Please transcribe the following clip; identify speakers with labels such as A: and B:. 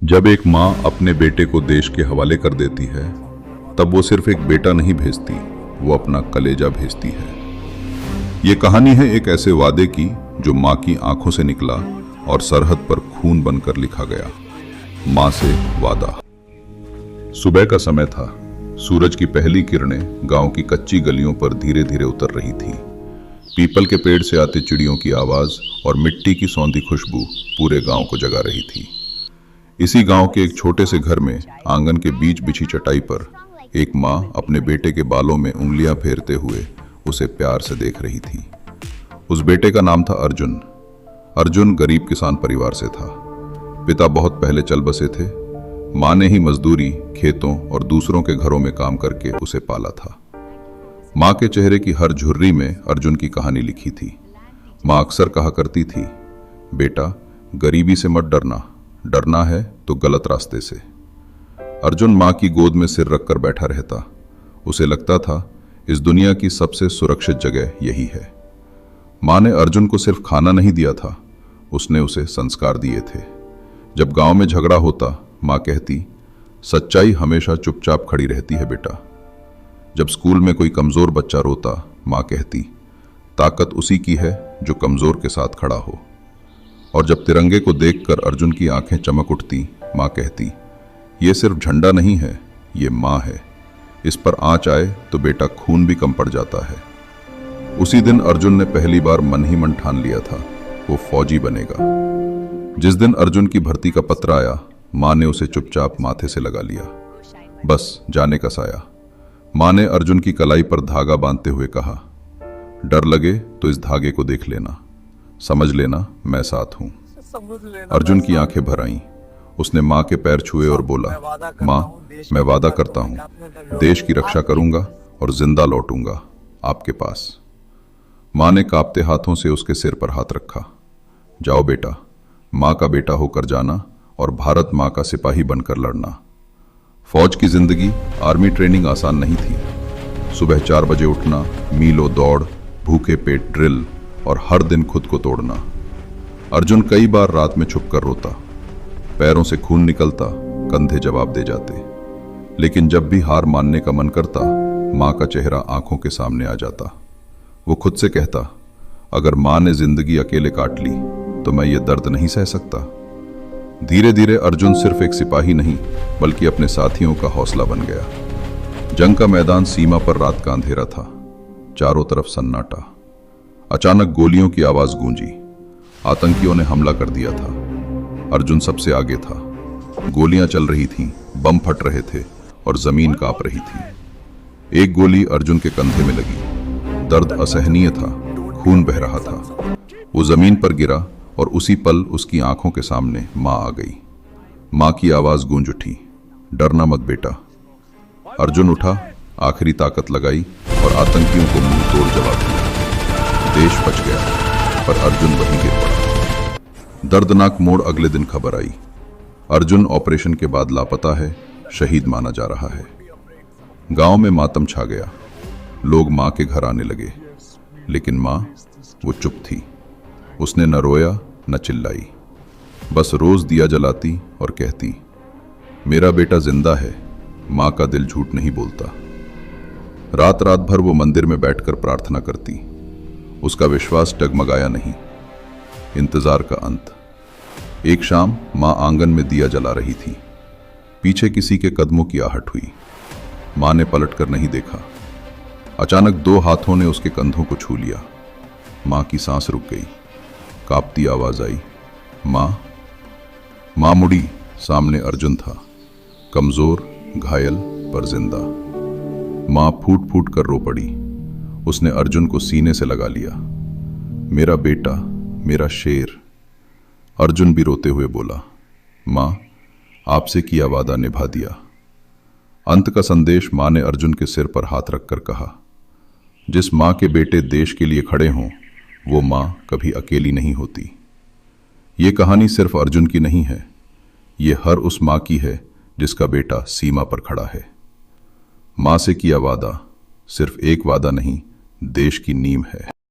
A: जब एक माँ अपने बेटे को देश के हवाले कर देती है, तब वो सिर्फ एक बेटा नहीं भेजती, वो अपना कलेजा भेजती है। ये कहानी है एक ऐसे वादे की जो माँ की आंखों से निकला और सरहद पर खून बनकर लिखा गया। माँ से वादा। सुबह का समय था। सूरज की पहली किरणें गांव की कच्ची गलियों पर धीरे धीरे उतर रही थी। पीपल के पेड़ से आती चिड़ियों की आवाज और मिट्टी की सौंधी खुशबू पूरे गांव को जगा रही थी। इसी गांव के एक छोटे से घर में आंगन के बीच बिछी चटाई पर एक माँ अपने बेटे के बालों में उंगलियां फेरते हुए उसे प्यार से देख रही थी। उस बेटे का नाम था अर्जुन। अर्जुन गरीब किसान परिवार से था। पिता बहुत पहले चल बसे थे। माँ ने ही मजदूरी, खेतों और दूसरों के घरों में काम करके उसे पाला था। माँ के चेहरे की हर झुर्री में अर्जुन की कहानी लिखी थी। माँ अक्सर कहा करती थी, बेटा गरीबी से मत डरना, डरना है तो गलत रास्ते से। अर्जुन माँ की गोद में सिर रखकर बैठा रहता। उसे लगता था इस दुनिया की सबसे सुरक्षित जगह यही है। माँ ने अर्जुन को सिर्फ खाना नहीं दिया था, उसने उसे संस्कार दिए थे। जब गांव में झगड़ा होता, माँ कहती, सच्चाई हमेशा चुपचाप खड़ी रहती है बेटा। जब स्कूल में कोई कमजोर बच्चा रोता, माँ कहती, ताकत उसी की है जो कमजोर के साथ खड़ा हो। और जब तिरंगे को देखकर अर्जुन की आंखें चमक उठती, माँ कहती, ये सिर्फ झंडा नहीं है, ये माँ है। इस पर आंच आए तो बेटा खून भी कम पड़ जाता है। उसी दिन अर्जुन ने पहली बार मन ही मन ठान लिया था, वो फौजी बनेगा। जिस दिन अर्जुन की भर्ती का पत्र आया, माँ ने उसे चुपचाप माथे से लगा लिया। बस जाने का साया। माँ ने अर्जुन की कलाई पर धागा बांधते हुए कहा, डर लगे तो इस धागे को देख लेना, समझ लेना मैं साथ हूं। अर्जुन की आंखें भर आईं। उसने माँ के पैर छुए और बोला, माँ मैं वादा करता हूं, देश की रक्षा करूंगा और जिंदा लौटूंगा आपके पास। माँ ने कांपते हाथों से उसके सिर पर हाथ रखा। जाओ बेटा, माँ का बेटा होकर जाना और भारत माँ का सिपाही बनकर लड़ना। फौज की जिंदगी, आर्मी ट्रेनिंग आसान नहीं थी। सुबह 4 बजे उठना, मीलों दौड़, भूखे पेट ड्रिल और हर दिन खुद को तोड़ना। अर्जुन कई बार रात में छुपकर रोता। पैरों से खून निकलता, कंधे जवाब दे जाते। लेकिन जब भी हार मानने का मन करता, माँ का चेहरा आंखों के सामने आ जाता। वो खुद से कहता, अगर माँ ने जिंदगी अकेले काट ली तो मैं ये दर्द नहीं सह सकता। धीरे धीरे अर्जुन सिर्फ एक सिपाही नहीं, बल्कि अपने साथियों का हौसला बन गया। जंग का मैदान सीमा पर रात का अंधेरा था। चारों तरफ सन्नाटा। अचानक गोलियों की आवाज गूंजी। आतंकियों ने हमला कर दिया था। अर्जुन सबसे आगे था। गोलियां चल रही थीं, बम फट रहे थे और जमीन कांप रही थी। एक गोली अर्जुन के कंधे में लगी। दर्द असहनीय था, खून बह रहा था। वो जमीन पर गिरा और उसी पल उसकी आंखों के सामने माँ आ गई। माँ की आवाज गूंज उठी, डरना मत बेटा। अर्जुन उठा, आखिरी ताकत लगाई और आतंकियों को मुंह तोड़ जवाब दिया। देश बच गया, पर अर्जुन वहीं गिर पड़ा। दर्दनाक मोड़ अगले दिन खबर आई। अर्जुन ऑपरेशन के बाद लापता है, शहीद माना जा रहा है। गांव में मातम छा गया। लोग मां के घर आने लगे, लेकिन मां, वो चुप थी। उसने न रोया न चिल्लाई, बस रोज दिया जलाती और कहती, मेरा बेटा जिंदा है, मां का दिल झूठ नहीं बोलता। रात रात भर वो मंदिर में बैठकर प्रार्थना करती। उसका विश्वास डगमगाया नहीं। इंतजार का अंत। एक शाम माँ आंगन में दिया जला रही थी। पीछे किसी के कदमों की आहट हुई। माँ ने पलटकर नहीं देखा। अचानक 2 हाथों ने उसके कंधों को छू लिया। माँ की सांस रुक गई। कांपती आवाज आई, माँ। माँ मुड़ी। सामने अर्जुन था, कमजोर, घायल पर जिंदा। माँ फूट फूट कर रो पड़ी। उसने अर्जुन को सीने से लगा लिया। मेरा बेटा, मेरा शेर। अर्जुन भी रोते हुए बोला, माँ आपसे किया वादा निभा दिया। अंत का संदेश माँ ने अर्जुन के सिर पर हाथ रखकर कहा, जिस माँ के बेटे देश के लिए खड़े हों, वो माँ कभी अकेली नहीं होती। ये कहानी सिर्फ अर्जुन की नहीं है, ये हर उस माँ की है जिसका बेटा सीमा पर खड़ा है। माँ से किया वादा सिर्फ एक वादा नहीं, देश की नींव है।